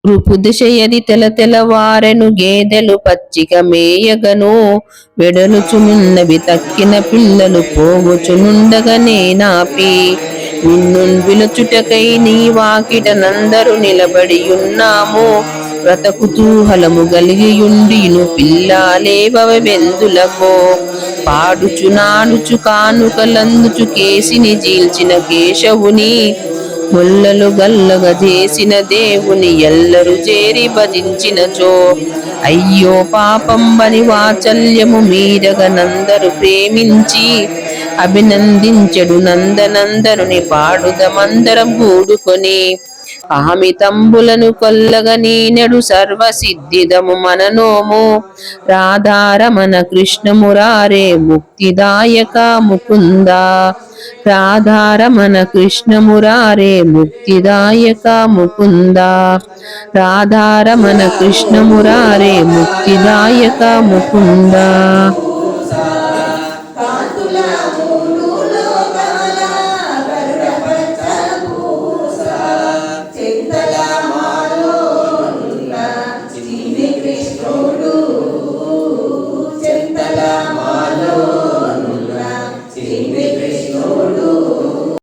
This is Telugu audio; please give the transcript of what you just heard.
రుపుదిశయది తెలతెలవారెను గేదెలు పచ్చిక మేయగను వెడలుచునున్నవి తక్కిన పిల్లలు పోగుచునుండగనే నాపి విలుచుటకై నీ వాకిట నందరు నిలబడియున్నాము వ్రత కుతూహలము గలిగియుండిను పిల్లాలేవవ వెందులకో పాడుచు నాడుచు కానుకలందుచు కేసిని జీల్చిన కేశవుని ముల్లలు గల్లగ చేసిన దేవుని ఎల్లరు చేరి భజించినచో అయ్యో పాపంబని వాచల్యము మీరగ నందరు ప్రేమించి అభినందించెడు నందనందనుని పాడుదమందరం కూడుకొని అహమితంబులను కొల్లగ నీనెడు సర్వసిద్ధిదము మననోము రాధారమణ కృష్ణమురారే ముక్తిదాయక ముకుంద రాధారమణ కృష్ణమురారే ముక్తిదాయక ముకుంద రాధారమణ కృష్ణమురారే ముక్తిదాయక ముకుంద.